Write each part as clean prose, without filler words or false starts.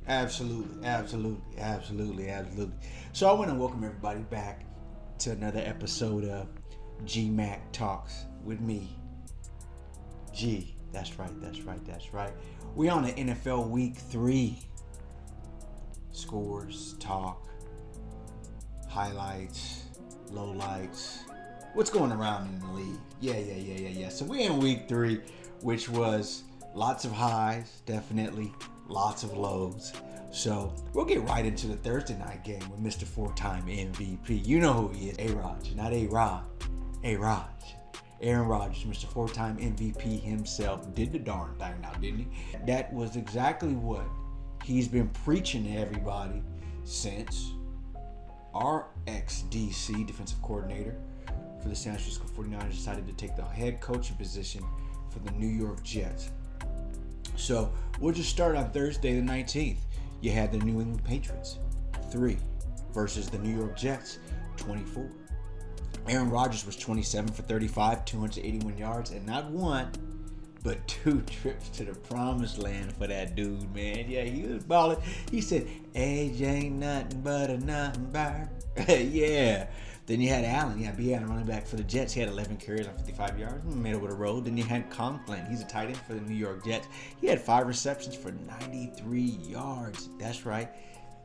Absolutely. So I want to welcome everybody back to another episode of Gmak Talks with me, G. That's right. We on the NFL Week 3. Scores, talk, highlights, lowlights. What's going around in the league? Yeah. So we in Week 3, which was lots of highs, definitely, lots of lows. So we'll get right into the Thursday night game with Mr. 4-time MVP. You know who he is. A-Rod, not A-Rod. A-Rod. Aaron Rodgers, Mr. 4-time MVP himself, did the darn thing now, didn't he? That was exactly what he's been preaching to everybody since our ex-DC defensive coordinator for the San Francisco 49ers decided to take the head coaching position for the New York Jets. So we'll just start on Thursday the 19th. You had the New England Patriots 3 versus the New York Jets 24. Aaron Rodgers was 27 for 35, 281 yards, and not one, but 2 trips to the promised land for that dude, man. Yeah, he was balling. He said, age ain't nothing but a nothing bar. Yeah. Then you had Allen. Yeah, B. Allen, running back for the Jets. He had 11 carries on 55 yards. Made over the road. Then you had Conklin. He's a tight end for the New York Jets. He had 5 receptions for 93 yards. That's right.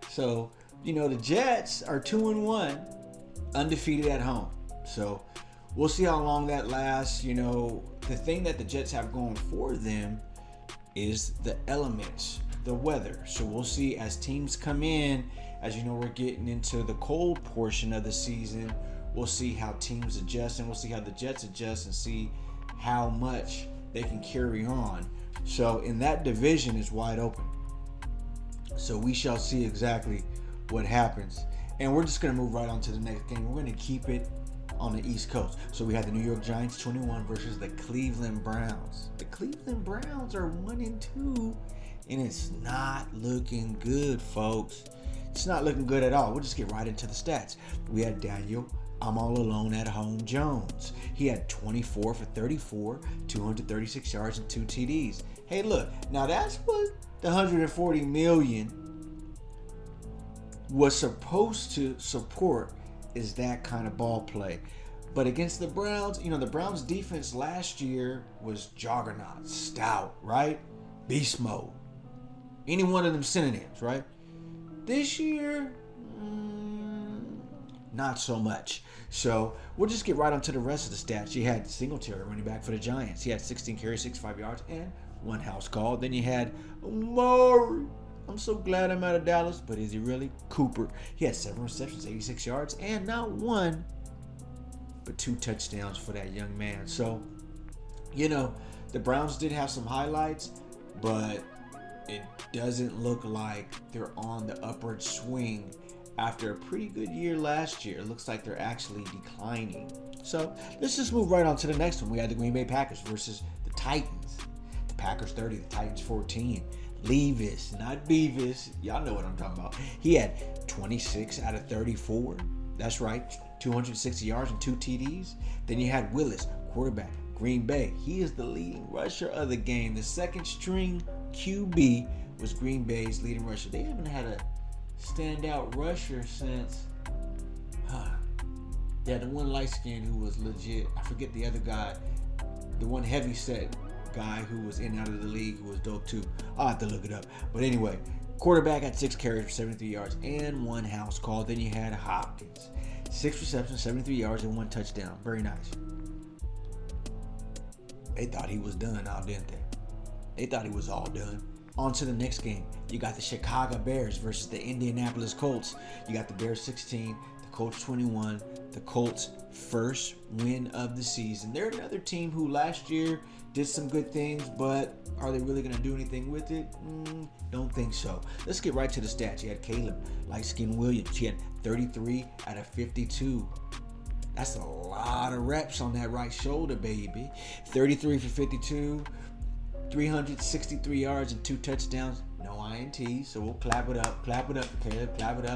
So, the Jets are 2-1, undefeated at home. So we'll see how long that lasts. The thing that the Jets have going for them is the elements, the weather. So we'll see as teams come in. As you know, we're getting into the cold portion of the season. We'll see how teams adjust, and we'll see how the Jets adjust and see how much they can carry on. So in that division is wide open. So we shall see exactly what happens. And we're just going to move right on to the next game. We're going to keep it on the East Coast. So we had the New York Giants 21 versus the Cleveland Browns. The Cleveland Browns are 1-2, and it's not looking good, folks. It's not looking good at all. We'll just get right into the stats. We had Daniel, I'm all alone at home, Jones. He had 24 for 34, 236 yards, and 2 TDs. Hey, look, now that's what the $140 million was supposed to support, is that kind of ball play. But against the Browns, the Browns defense last year was juggernaut, stout, right? Beast mode. Any one of them synonyms, right? This year, not so much. So we'll just get right onto the rest of the stats. You had Singletary, running back for the Giants. He had 16 carries, 65 yards, and 1 house call. Then you had Amari. I'm so glad I'm out of Dallas, but is he really? Cooper. He had 7 receptions, 86 yards, and not 1, but 2 touchdowns for that young man. So, the Browns did have some highlights, but it doesn't look like they're on the upward swing after a pretty good year last year. It looks like they're actually declining. So let's just move right on to the next one. We had the Green Bay Packers versus the Titans. The Packers 30, the Titans 14. Levis, not Beavis. Y'all know what I'm talking about. He had 26 out of 34. That's right. 260 yards and 2 TDs. Then you had Willis, quarterback, Green Bay. He is the leading rusher of the game. The second string QB was Green Bay's leading rusher. They haven't had a standout rusher since the one light skinned who was legit. I forget the other guy. The one heavy set guy who was in and out of the league who was dope too. I'll have to look it up. But anyway, quarterback had 6 carries for 73 yards and 1 house call. Then you had Hopkins, 6 receptions, 73 yards, and 1 touchdown. Very nice. They thought he was done now, didn't they? They thought he was all done. On to the next game. You got the Chicago Bears versus the Indianapolis Colts. You got the Bears 16, the Colts 21. The Colts' first win of the season. They're another team who last year did some good things, but are they really going to do anything with it? Don't think so. Let's get right to the stats. You had Caleb, light-skinned Williams. He had 33 out of 52. That's a lot of reps on that right shoulder, baby. 33 for 52, 363 yards and 2 touchdowns. No INTs, so we'll clap it up for Caleb, clap it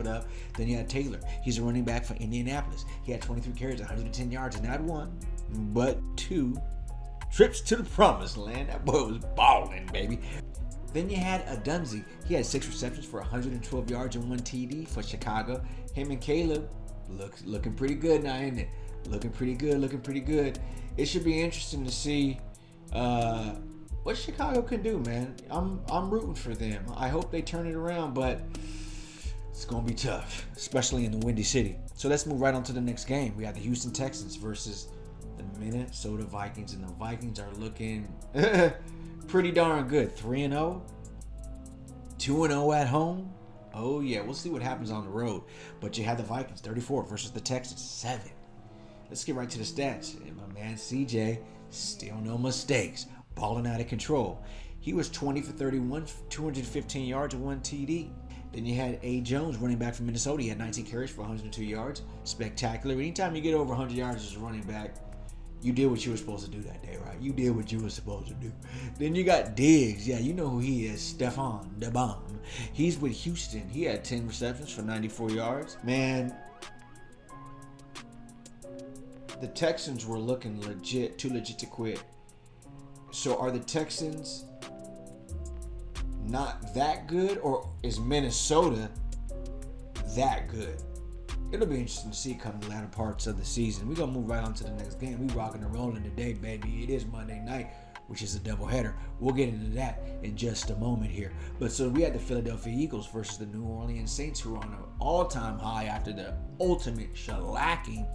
up. Then you had Taylor. He's a running back for Indianapolis. He had 23 carries, 110 yards, and not 1, but 2 trips to the promised land. That boy was balling, baby. Then you had a Dunzy. He had 6 receptions for 112 yards and 1 TD for Chicago. Him and Caleb looking pretty good now, isn't it? Looking pretty good. It should be interesting to see what Chicago can do, man. I'm rooting for them. I hope they turn it around, but it's going to be tough, especially in the Windy City. So let's move right on to the next game. We got the Houston Texans versus the Minnesota Vikings, and the Vikings are looking pretty darn good. 3-0, 2-0 at home. Oh yeah, we'll see what happens on the road. But you had the Vikings 34 versus the Texans 7. Let's get right to the stats. And my man CJ, still no mistakes, balling out of control. He was 20 for 31, 215 yards and 1 TD. Then you had A. Jones, running back from Minnesota. He had 19 carries for 102 yards. Spectacular. Anytime you get over 100 yards as a running back, you did what you were supposed to do that day, right? You did what you were supposed to do. Then you got Diggs. Yeah, you know who he is. Stephon the Bomb. He's with Houston. He had 10 receptions for 94 yards. Man, the Texans were looking too legit to quit. So are the Texans not that good, or is Minnesota that good? It'll be interesting to see come the latter parts of the season. We're going to move right on to the next game. We rocking and rolling today, baby. It is Monday night, which is a doubleheader. We'll get into that in just a moment here. But so we had the Philadelphia Eagles versus the New Orleans Saints, who are on an all-time high after the ultimate shellacking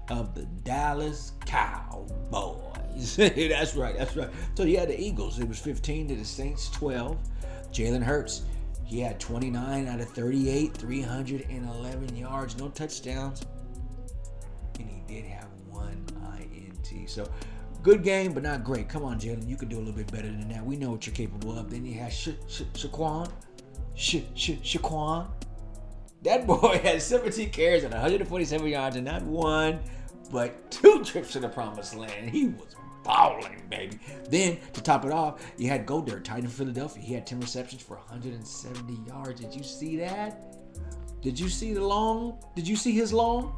of the Dallas Cowboys. That's right. So you had the Eagles. It was 15 to the Saints 12. Jalen Hurts, he had 29 out of 38, 311 yards, no touchdowns, and he did have 1 INT. So good game, but not great. Come on, Jalen, you can do a little bit better than that. We know what you're capable of. Then you had Shaquan. That boy had 17 carries and 147 yards, and not 1, but 2 trips to the promised land. He was balling, baby. Then, to top it off, you had Goddard, tight end from Philadelphia. He had 10 receptions for 170 yards. Did you see that? Did you see his long?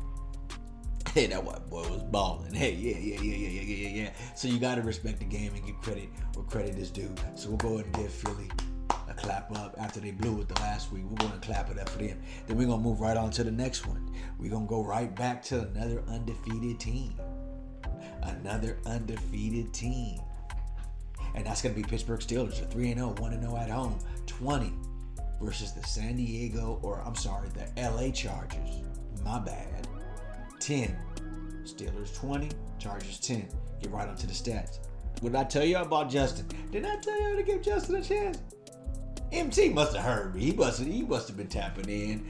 Hey, that white boy was balling. Hey, yeah. So you got to respect the game and give credit where credit is due. So we'll go ahead and give Philly a clap up after they blew it the last week. We're going to clap it up for them. Then we're going to move right on to the next one. We're going to go right back to another undefeated team. And that's going to be Pittsburgh Steelers. They're 3-0, 1-0 at home. 20 versus the the LA Chargers. My bad. 10. Steelers 20, Chargers 10. Get right onto the stats. What did I tell you about Justin? Did I tell you to give Justin a chance? MT must have heard me. He must have been tapping in.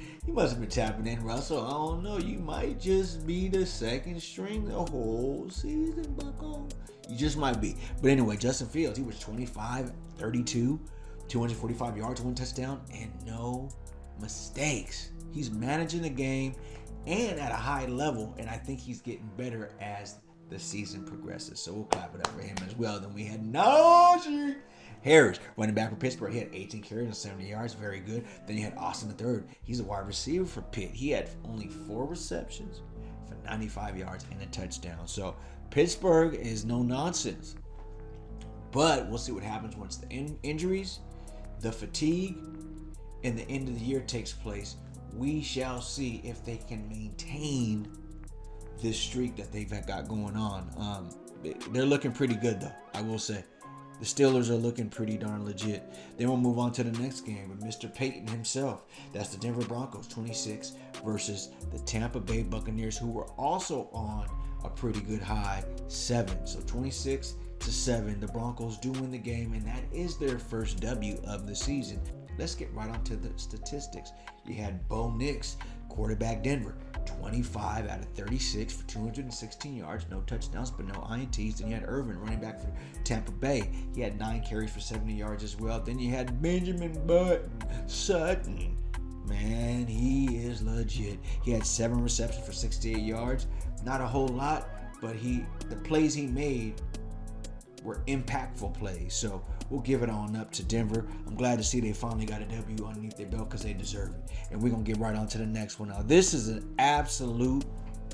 Russell, I don't know. You might just be the second string the whole season, bucko. You just might be. But anyway, Justin Fields, he was 25, 32, 245 yards, 1 touchdown, and no mistakes. He's managing the game and at a high level, and I think he's getting better as the season progresses. So we'll clap it up for him as well. Then we had Najee Harris, running back for Pittsburgh. He had 18 carries and 70 yards. Very good. Then you had Austin III. He's a wide receiver for Pitt. He had only 4 receptions for 95 yards and a touchdown. So Pittsburgh is no nonsense. But we'll see what happens once the injuries, the fatigue, and the end of the year takes place. We shall see if they can maintain this streak that they've got going on. They're looking pretty good, though, I will say. The Steelers are looking pretty darn legit. Then we'll move on to the next game with Mr. Peyton himself. That's the Denver Broncos, 26 versus the Tampa Bay Buccaneers, who were also on a pretty good high, 7. So 26-7. The Broncos do win the game, and that is their first W of the season. Let's get right on to the statistics. You had Bo Nix, quarterback Denver, 25 out of 36 for 216 yards, no touchdowns, but no INTs. Then you had Irvin, running back for Tampa Bay. He had 9 carries for 70 yards as well. Then you had Benjamin Sutton. Man, he is legit. He had 7 receptions for 68 yards. Not a whole lot, but the plays he made were impactful plays. So we'll give it on up to Denver. I'm glad to see they finally got a W underneath their belt because they deserve it. And we're going to get right on to the next one. Now, this is an absolute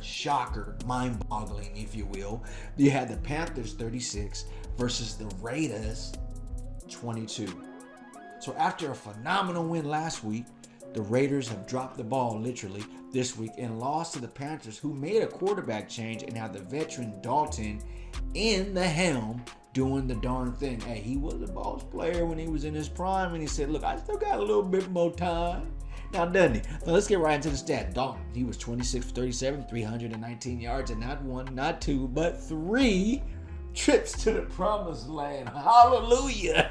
shocker, mind-boggling, if you will. You had the Panthers 36 versus the Raiders 22. So after a phenomenal win last week, the Raiders have dropped the ball literally this week and lost to the Panthers, who made a quarterback change and have the veteran Dalton in the helm doing the darn thing. Hey, he was a boss player when he was in his prime, and he said, look, I still got a little bit more time. Now, doesn't he? Now, let's get right into the stat. Dalton, he was 26 for 37, 319 yards, and not one, not two, but three trips to the promised land. Hallelujah.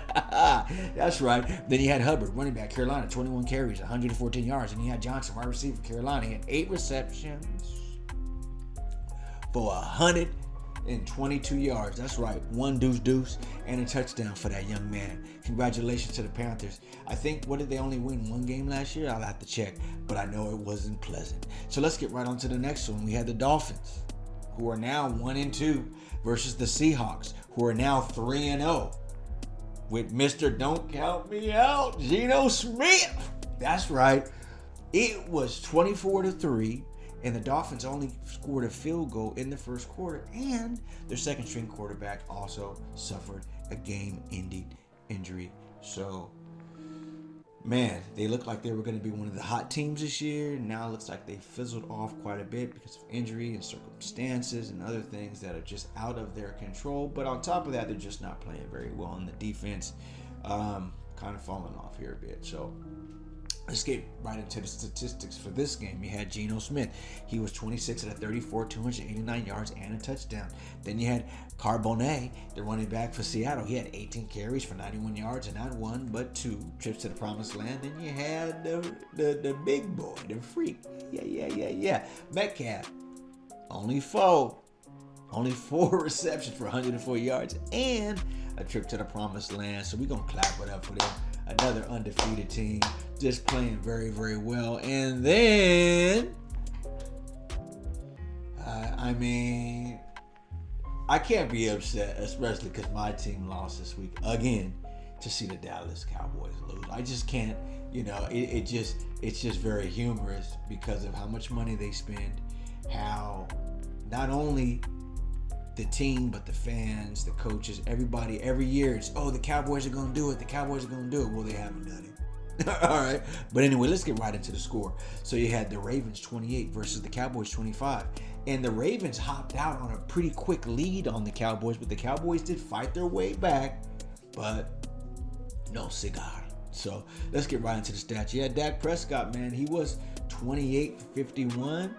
That's right. Then you had Hubbard, running back, Carolina, 21 carries, 114 yards. And you had Johnson, wide receiver, Carolina. He had 8 receptions for 122 yards. That's right. 1 deuce and a touchdown for that young man. Congratulations to the Panthers. I think, what did they only win 1 game last year? I'll have to check, but I know it wasn't pleasant. So let's get right on to the next one. We had the Dolphins, who are now 1-2, versus the Seahawks, who are now 3-0, with Mr. Don't Count Me Out, Geno Smith. That's right. It was 24-3, and the Dolphins only scored a field goal in the first quarter, and their second string quarterback also suffered a game-ending injury. So, man, they looked like they were going to be one of the hot teams this year. Now it looks like they fizzled off quite a bit because of injury and circumstances and other things that are just out of their control. But on top of that, they're just not playing very well, and the defense kind of falling off here a bit. So let's get right into the statistics for this game. You had Geno Smith. He was 26 out of 34, 289 yards and a touchdown. Then you had Carbonnet, the running back for Seattle. He had 18 carries for 91 yards and not 1 but 2 trips to the promised land. Then you had the big boy, the freak. Yeah. Metcalf, only 4 receptions for 104 yards and a trip to the promised land. So we're going to clap it up for them. Another undefeated team, just playing very, very well. And then, I can't be upset, especially because my team lost this week again, to see the Dallas Cowboys lose. I just can't, it's just very humorous because of how much money they spend, how not only the team, but the fans, the coaches, everybody, every year it's, the Cowboys are going to do it. The Cowboys are going to do it. Well, they haven't done it. All right. But anyway, let's get right into the score. So you had the Ravens 28 versus the Cowboys 25. And the Ravens hopped out on a pretty quick lead on the Cowboys, but the Cowboys did fight their way back, but no cigar. So let's get right into the stats. You had Dak Prescott, man. He was 28 for 51.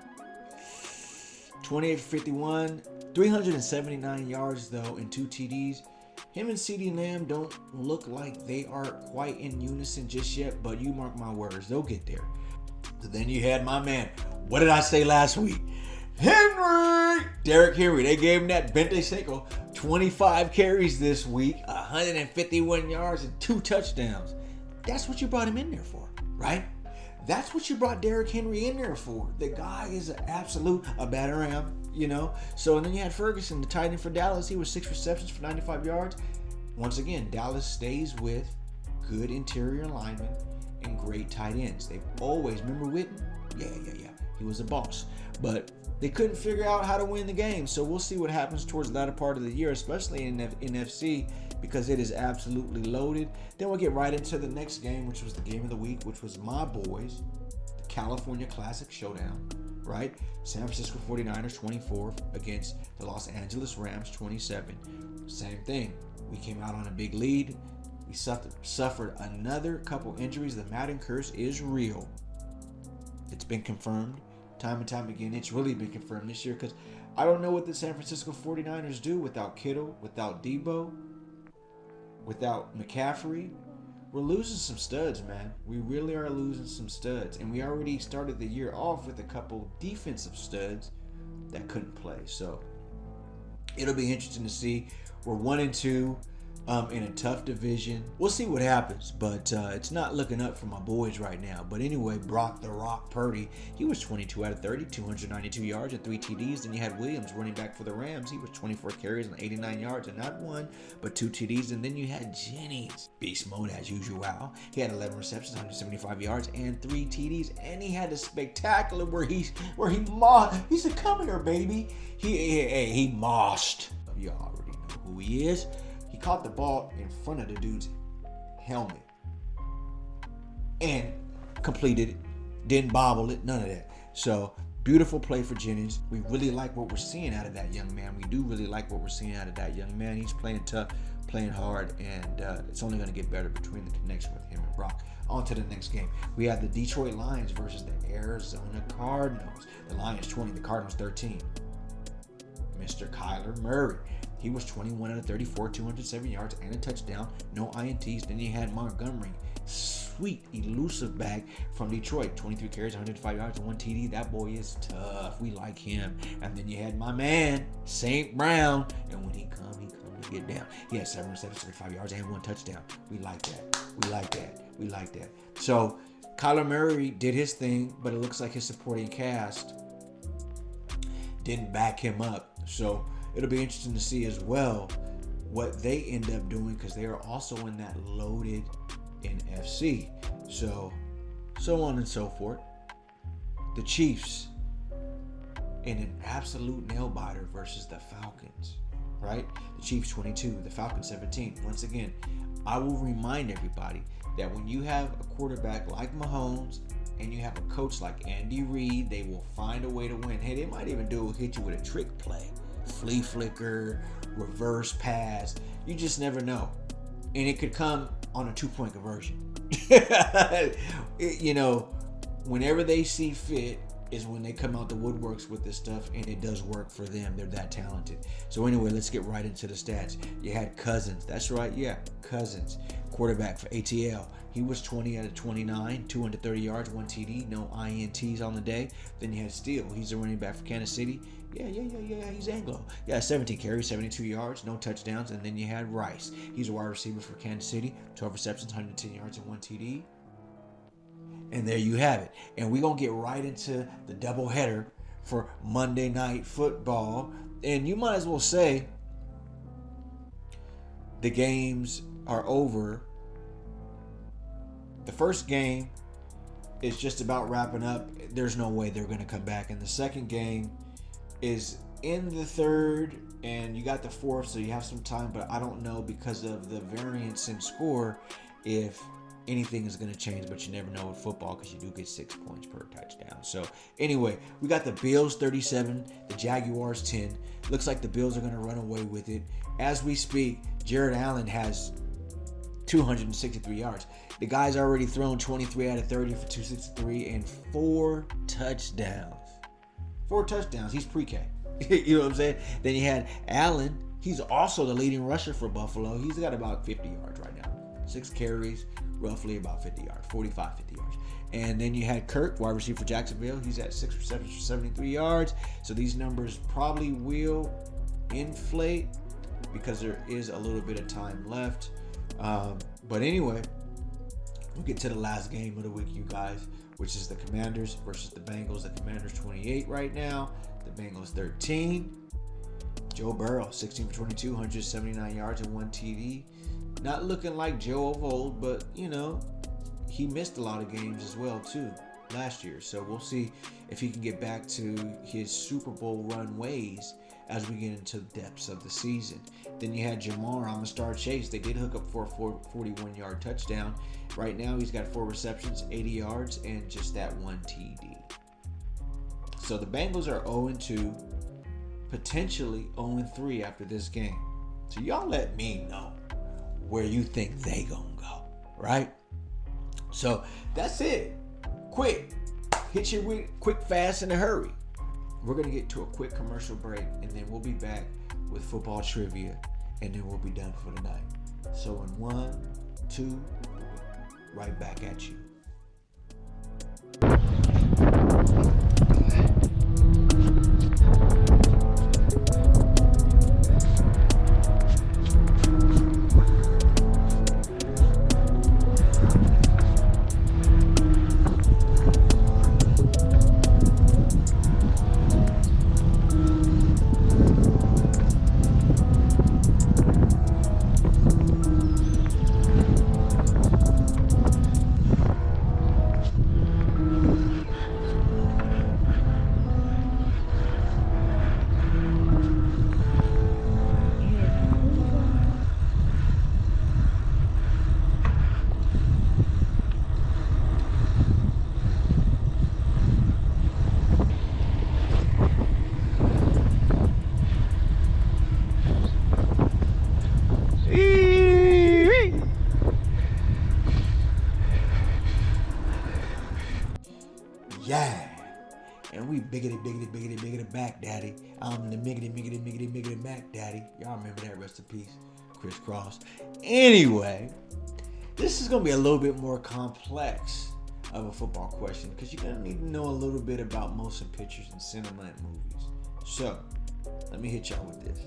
379 yards, though, and 2 TDs. Him and CeeDee Lamb don't look like they are quite in unison just yet, but you mark my words, they'll get there. So then you had my man, what did I say last week? Derrick Henry. They gave him that Bente Seiko. 25 carries this week, 151 yards, and 2 touchdowns. That's what you brought him in there for, right? That's what you brought Derrick Henry in there for. The guy is a batarang, So, and then you had Ferguson, the tight end for Dallas. He was 6 receptions for 95 yards. Once again, Dallas stays with good interior linemen and great tight ends. They've always, remember Witten? Yeah. He was a boss. But they couldn't figure out how to win the game. So we'll see what happens towards the latter part of the year, especially in NFC, because it is absolutely loaded. Then we'll get right into the next game, which was the game of the week, which was my boys, the California Classic Showdown, right? San Francisco 49ers 24 against the Los Angeles Rams 27. Same thing. We came out on a big lead. We suffered another couple injuries. The Madden curse is real. It's been confirmed time and time again. It's really been confirmed this year because I don't know what the San Francisco 49ers do without Kittle, without Debo, without McCaffrey. We're losing some studs, man. We really are losing some studs. And we already started the year off with a couple defensive studs that couldn't play. So it'll be interesting to see. We're 1-2 in a tough division. We'll see what happens, but it's not looking up for my boys right now. But anyway, Brock the Rock Purdy, he was 22 out of 30, 292 yards and 3 TDs. Then you had Williams, running back for the Rams. He was 24 carries and 89 yards and not 1, but 2 TDs. And then you had Jennings, beast mode as usual. He had 11 receptions, 175 yards and 3 TDs. And he had a spectacular where he said, "Come here, baby." He mossed. You already know who he is. He caught the ball in front of the dude's helmet. and completed it. Didn't bobble it, none of that. So beautiful play for Jennings. We really like what we're seeing out of that young man. We do really like what we're seeing out of that young man. He's playing tough, playing hard, and it's only going to get better between the connection with him and Brock. On to the next game. We have the Detroit Lions versus the Arizona Cardinals. The Lions 20, the Cardinals 13. Mr. Kyler Murray. He was 21 out of 34, 207 yards and a touchdown. No INTs. Then you had Montgomery. Sweet, elusive back from Detroit. 23 carries, 105 yards, and 1 TD. That boy is tough. We like him. And then you had my man, St. Brown. And when he come to get down. He had 7 receptions, 35 yards, and 1 touchdown. We like that. We like that. We like that. So, Kyler Murray did his thing, but it looks like his supporting cast didn't back him up. So, it'll be interesting to see as well what they end up doing, because they are also in that loaded NFC. So on and so forth. The Chiefs in an absolute nail biter versus the Falcons, right? The Chiefs 22, the Falcons 17. Once again, I will remind everybody that when you have a quarterback like Mahomes and you have a coach like Andy Reid, they will find a way to win. Hey, they might even hit you with a trick play, flea flicker, reverse pass. You just never know. And it could come on a 2-point conversion. Whenever they see fit is when they come out the woodworks with this stuff, and it does work for them. They're that talented. So anyway, let's get right into the stats. You had Cousins. That's right, yeah, Cousins. Quarterback for ATL. He was 20 out of 29, 230 yards, 1 TD, no INTs on the day. Then you had Steele. He's a running back for Kansas City. Yeah, he's Anglo. Yeah, 17 carries, 72 yards, no touchdowns. And then you had Rice. He's a wide receiver for Kansas City, 12 receptions, 110 yards, and 1 TD. And there you have it. And we're going to get right into the doubleheader for Monday Night Football. And you might as well say the games are over. The first game is just about wrapping up. There's no way they're going to come back. And the second game is in the third, and you got the fourth, so you have some time. But I don't know, because of the variance in score, if anything is going to change. But you never know with football, because you do get 6 points per touchdown. So anyway, we got the Bills 37, the Jaguars 10. Looks like the Bills are going to run away with it. As we speak, Jared Allen has 263 yards. The guy's already thrown 23 out of 30 for 263 and 4 touchdowns. 4 touchdowns. He's pre-K. You know what I'm saying? Then you had Allen. He's also the leading rusher for Buffalo. He's got about 50 yards right now. 6 carries, roughly about 50 yards, 45, 50 yards. And then you had Kirk, wide receiver for Jacksonville. He's at 6 receptions for 73 yards. So these numbers probably will inflate because there is a little bit of time left. But anyway, we'll get to the last game of the week, you guys, which is the Commanders versus the Bengals. The Commanders 28 right now. The Bengals 13. Joe Burrow, 16 for 22, 179 yards and 1 TD. Not looking like Joe of old, but, he missed a lot of games as well, too, last year. So we'll see if he can get back to his Super Bowl run ways as we get into the depths of the season. Then you had Jamar on the Star Chase. They did hook up for a 41-yard touchdown. Right now, he's got 4 receptions, 80 yards, and just that 1 TD. So the Bengals are 0-2, potentially 0-3 after this game. So y'all let me know where you think they gonna go, right? So that's it. Quick. Hit you with quick, fast, in a hurry. We're going to get to a quick commercial break, and then we'll be back with football trivia, and then we'll be done for the night. So in 1, 2, right back at you. biggity, biggity, biggity, biggity Mac Daddy. I'm the miggity, miggity, miggity, miggity Mac Daddy. Y'all remember that? Rest in peace, Crisscross. Anyway, this is gonna be a little bit more complex of a football question because you're gonna need to know a little bit about motion pictures and cinema and movies. So, let me hit y'all with this.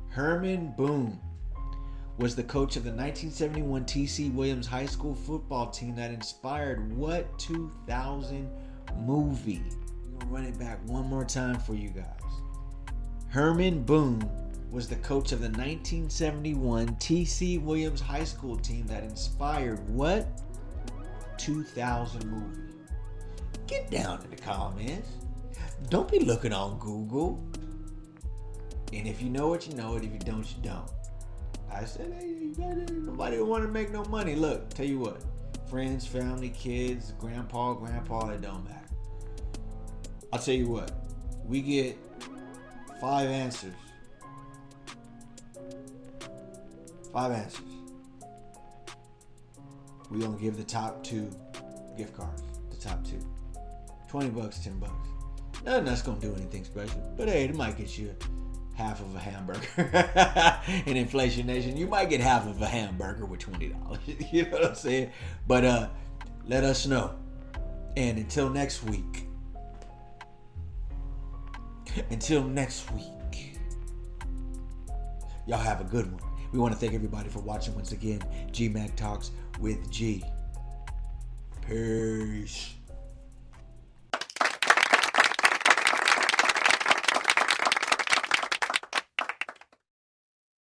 Herman Boone was the coach of the 1971 T.C. Williams High School football team that inspired what 2000 movie? I'm gonna run it back one more time for you guys. Herman Boone was the coach of the 1971 T.C. Williams High School team that inspired what 2000 movie? Get down in the comments. Don't be looking on Google. And if you know it, you know it. If you don't, you don't. I said, hey, nobody want to make no money. Look, tell you what. Friends, family, kids, grandpa, it don't matter. I'll tell you what. We get 5 answers. 5 answers. We're going to give the top 2 gift cards. The top 2. $20, $10. Nothing that's going to do anything special. But hey, it might get you half of a hamburger. In Inflation Nation, you might get half of a hamburger with $20. You know what I'm saying? But let us know. And until next week. Y'all have a good one. We want to thank everybody for watching once again. Gmak Talks with G. Peace.